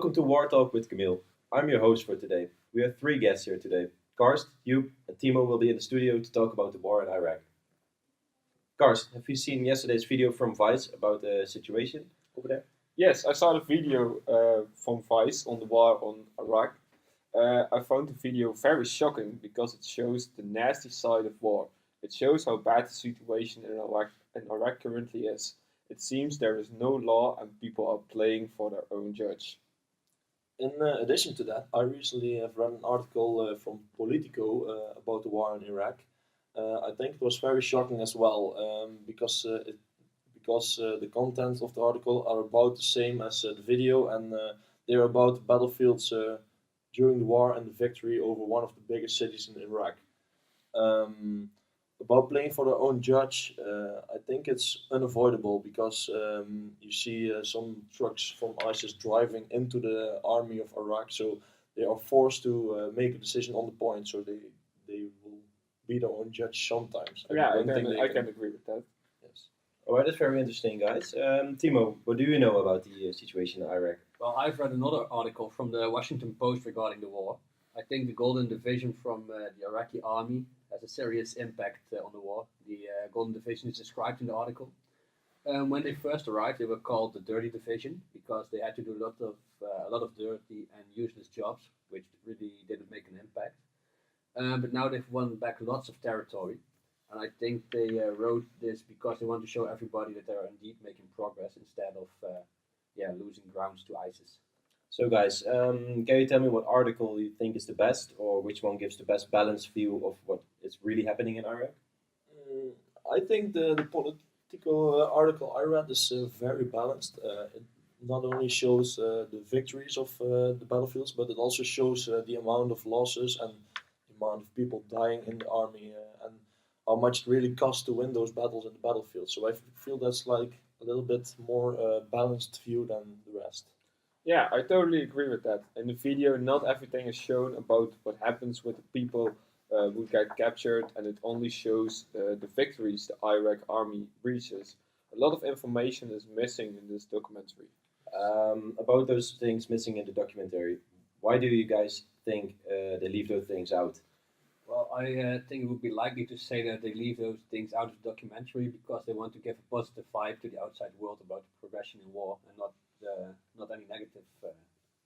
Welcome to War Talk with Camiel. I'm your host for today. We have three guests here today. Karst, Joep, and Timo will be in the studio to talk about the war in Iraq. Karst, have you seen yesterday's video from Vice about the situation over there? Yes, I saw the video from Vice on the war on Iraq. I found the video very shocking because it shows the nasty side of war. It shows how bad the situation in Iraq currently is. It seems there is no law and people are playing for their own judge. In addition to that, I recently have read an article from Politico about the war in Iraq. I think it was very shocking as well because the contents of the article are about the same as the video, and they're about the battlefields during the war and the victory over one of the biggest cities in Iraq. Um, about playing for their own judge, I think it's unavoidable because you see some trucks from ISIS driving into the army of Iraq, so they are forced to make a decision on the point, so they will be their own judge sometimes. Yeah, don't think I can agree with that. Yes. All right, that's very interesting, guys. Timo, what do you know about the situation in Iraq? Well, I've read another article from the Washington Post regarding the war. I think the Golden Division from the Iraqi army has a serious impact on the war. The Golden Division is described in the article. When they first arrived, they were called the Dirty Division because they had to do a lot of dirty and useless jobs, which really didn't make an impact. But now they've won back lots of territory, and I think they wrote this because they want to show everybody that they are indeed making progress instead of losing grounds to ISIS. So, guys, can you tell me what article you think is the best, or which one gives the best balanced view of what is really happening in Iraq? Mm, I think the political article I read is very balanced. It not only shows the victories of the battlefields, but it also shows the amount of losses and the amount of people dying in the army and how much it really costs to win those battles in the battlefield. So I feel that's like a little bit more balanced view than the rest. Yeah, I totally agree with that. In the video, not everything is shown about what happens with the people who get captured, and it only shows the victories the Iraq army reaches. A lot of information is missing in this documentary. About those things missing in the documentary, why do you guys think they leave those things out? Well, I think it would be likely to say that they leave those things out of the documentary because they want to give a positive vibe to the outside world about the progression in war and not any negative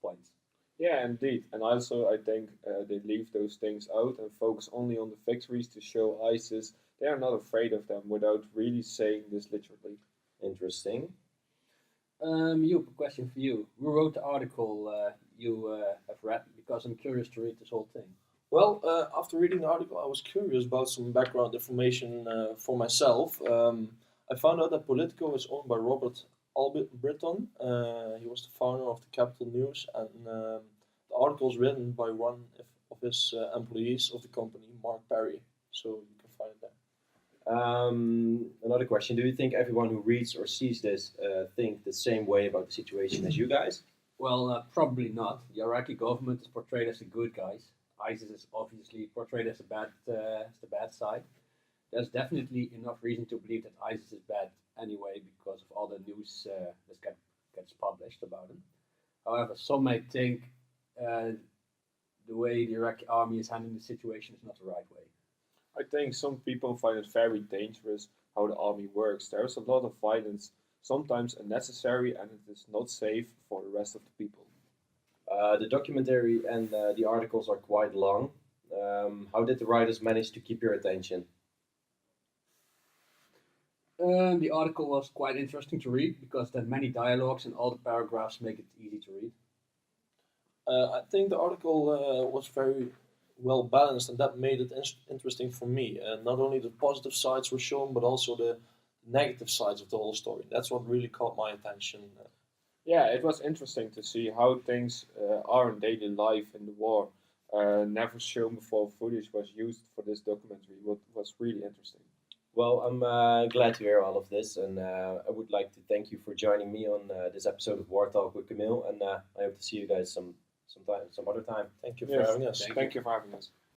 points. Yeah, indeed. And also, I think they leave those things out and focus only on the victories to show ISIS they are not afraid of them without really saying this literally. Interesting. You, a question for you. Who wrote the article you have read? Because I'm curious to read this whole thing. Well, after reading the article, I was curious about some background information for myself. I found out that Politico is owned by Robert Britton. He was the founder of the Capital News, and the article is written by one of his employees of the company, Mark Perry. So you can find it there. Another question: do you think everyone who reads or sees this think the same way about the situation as you guys? Well, probably not. The Iraqi government is portrayed as the good guys. ISIS is obviously portrayed as the bad side. There's definitely enough reason to believe that ISIS is bad anyway because of all the news that gets published about them. However, some may think the way the Iraqi army is handling the situation is not the right way. I think some people find it very dangerous how the army works. There's a lot of violence, sometimes unnecessary, and it is not safe for the rest of the people. The documentary and the articles are quite long. How did the writers manage to keep your attention? The article was quite interesting to read because there are many dialogues and all the paragraphs make it easy to read. I think the article was very well balanced, and that made it interesting for me. Not only the positive sides were shown, but also the negative sides of the whole story. That's what really caught my attention. Yeah, it was interesting to see how things are in daily life in the war. Never shown before footage was used for this documentary. What was really interesting. Well, I'm glad to hear all of this, and I would like to thank you for joining me on this episode of War Talk with Camiel, and I hope to see you guys some other time. Thank you for Yes, having us. thank you for having us.